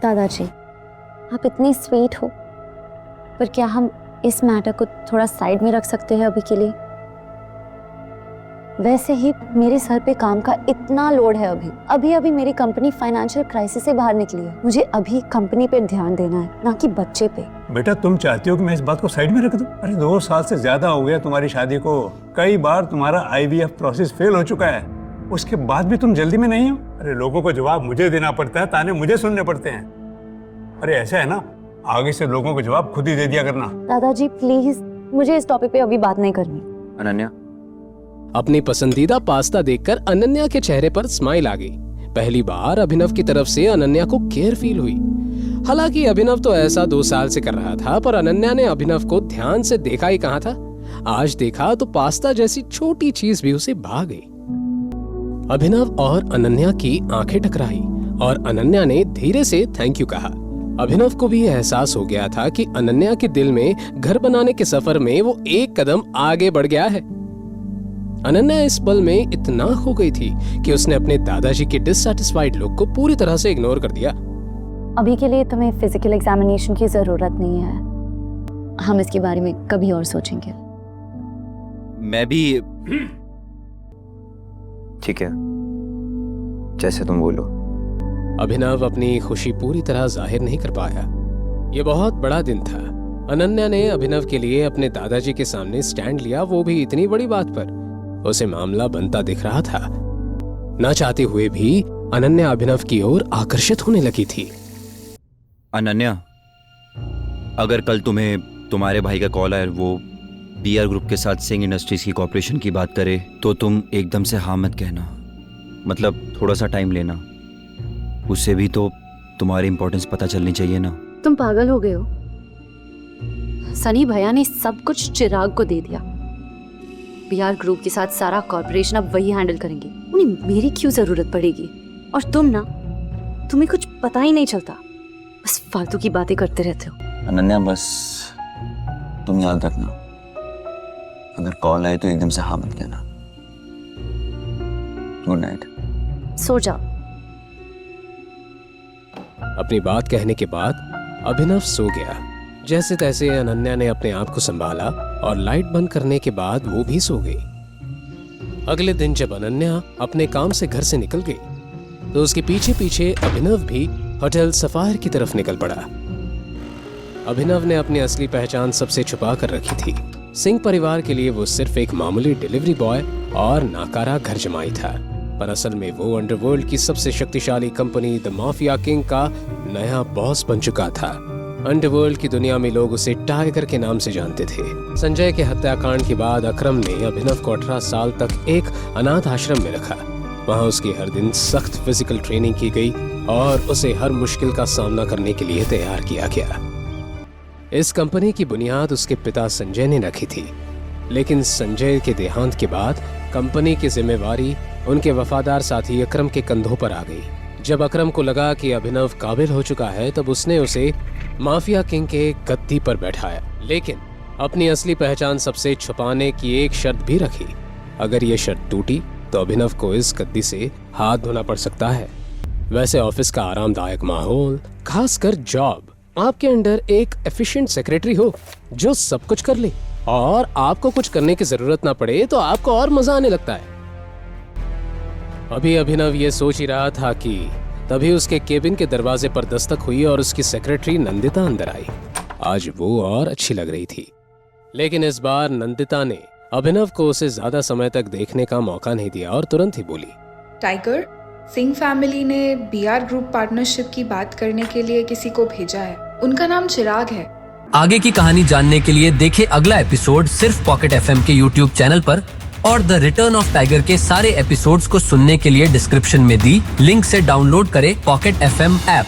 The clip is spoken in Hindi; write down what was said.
दादाजी, आप इतनी स्वीट हो, पर क्या हम इस मैटर को थोड़ा साइड में रख सकते हैं अभी के लिए? वैसे ही मेरे सर पे काम का इतना लोड है अभी मेरी कंपनी फाइनेंशियल क्राइसिस से बाहर निकली है। मुझे अभी कंपनी पे ध्यान देना है, ना कि बच्चे पे। बेटा, तुम चाहती हो कि मैं इस बात को साइड में रख दूं? अरे 2 साल से ज्यादा हो गया तुम्हारी शादी को। कई बार तुम्हारा IVF प्रोसेस फेल हो चुका है, उसके बाद भी तुम जल्दी में नहीं हो। अरे लोगों को जवाब मुझे देना पड़ता है, ताने मुझे सुनने पड़ते हैं। अरे ऐसा है ना, आगे से लोगों को जवाब खुद ही दे दिया करना। दादाजी प्लीज, मुझे इस टॉपिक पे अभी बात नहीं करनी। अनन्या, अपनी पसंदीदा पास्ता देखकर अनन्या के चेहरे पर स्माइल आ गई। पहली बार अभिनव की तरफ से अनन्या को केयर फील हुई। हालांकि अभिनव तो ऐसा 2 साल से कर रहा था, पर अनन्या ने अभिनव को ध्यान से देखा ही कहाँ था। आज देखा तो पास्ता जैसी छोटी चीज भी उसे भा गई। अभिनव और अनन्या की आंखें टकराई और अनन्या ने धीरे से थैंक यू कहा। अभिनव को भी एहसास हो गया था कि अनन्या के दिल में घर बनाने के सफर में वो एक कदम आगे बढ़ गया है। अनन्या इस पल में इतना खो गई थी कि उसने अपने दादाजी के डिससैटिस्फाइड लुक को पूरी तरह से इग्नोर कर दिया। अभी के लिए तुम्हें फिजिकल एग्जामिनेशन की जरूरत नहीं है, हम इसके बारे में कभी और सोचेंगे। मैं भी ठीक है, जैसे तुम बोलो। अभिनव अपनी खुशी पूरी तरह जाहिर नहीं कर पाया। ये बहुत बड़ा दिन था। अनन्या ने अभिनव के लिए अपने दादाजी के सामने स्टैंड लिया, वो भी इतनी बड़ी बात पर। उसे मामला बनता दिख रहा था। न चाहते हुए भी अनन्या अभिनव की ओर आकर्षित होने लगी थी। अनन्या, अगर कल तुम्हें तुम्हारे भाई का कॉल आए, वो BR ग्रुप के साथ सिंह इंडस्ट्रीज की कॉर्पोरेशन की बात करे, तो तुम एकदम से हाँ मत कहना। मतलब थोड़ा सा टाइम लेना, उससे भी तो तुम्हारी इंपॉर्टेंस पता चलनी चाहिए ना। तुम पागल हो गए हो? सनी भैया ने सब कुछ चिराग को दे दिया। BR ग्रुप के साथ सारा कॉर्पोरेशन अब वही हैंडल करेंगे, उन्हें मेरी क्यों जरूरत पड़ेगी? और तुम्हें कुछ पता ही नहीं चलता, बस फालतू की बातें करते रहते हो। अनन्या, बस तुम याद रखना, अगर कॉल आए तो एकदम से हाँ मत कहना। Good night. सो जाओ। अपनी बात कहने के बाद अभिनव सो गया। जैसे तैसे अनन्या ने अपने आप को संभाला और लाइट बंद करने के बाद वो भी सो गई। अगले दिन जब अनन्या अपने काम से घर से निकल गई तो उसके पीछे पीछे अभिनव भी होटल सफायर की तरफ निकल पड़ा। अभिनव ने अपनी असली पहचान सबसे छुपा कर रखी थी। सिंह परिवार के लिए वो सिर्फ एक मामूली डिलीवरी बॉय और नाकारा घर जमाई था, पर असल में वो अंडरवर्ल्ड की सबसे शक्तिशाली कंपनी द माफिया किंग का नया बॉस बन चुका था। अंडरवर्ल्ड की दुनिया में लोग उसे टाइगर के नाम से जानते थे। संजय के हत्याकांड के बाद अकरम ने अभिनव को 18 साल तक एक अनाथ आश्रम में रखा। वहां उसकी हर दिन सख्त फिजिकल ट्रेनिंग की गई और उसे हर मुश्किल का सामना करने के लिए तैयार किया गया। इस कंपनी की बुनियाद उसके पिता संजय ने रखी थी, लेकिन संजय के देहांत के बाद कंपनी की जिम्मेवारी उनके वफादार साथी अकरम के कंधों पर आ गई। जब अकरम को लगा कि अभिनव काबिल हो चुका है, तब उसने उसे माफिया किंग के गद्दी पर बैठाया, लेकिन अपनी असली पहचान सबसे छुपाने की एक शर्त भी रखी। अगर ये शर्त टूटी तो अभिनव को इस गद्दी से हाथ धोना पड़ सकता है। वैसे ऑफिस का आरामदायक माहौल, खासकर जॉब, आपके अंडर एक एफिशिएंट सेक्रेटरी हो जो सब कुछ कर ले और आपको कुछ करने की जरूरत ना पड़े, तो आपको और मजा आने लगता है। अभी अभिनव ये सोच ही रहा था कि तभी उसके केबिन के दरवाजे पर दस्तक हुई और उसकी सेक्रेटरी नंदिता अंदर आई। आज वो और अच्छी लग रही थी, लेकिन इस बार नंदिता ने अभिनव को उसे ज्यादा समय तक देखने का मौका नहीं दिया और तुरंत ही बोली, टाइगर, सिंह फैमिली ने BR ग्रुप पार्टनरशिप की बात करने के लिए किसी को भेजा है। उनका नाम चिराग है। आगे की कहानी जानने के लिए देखें अगला एपिसोड सिर्फ पॉकेट FM के YouTube चैनल पर, और द रिटर्न ऑफ टाइगर के सारे एपिसोड्स को सुनने के लिए डिस्क्रिप्शन में दी लिंक से डाउनलोड करें पॉकेट FM ऐप।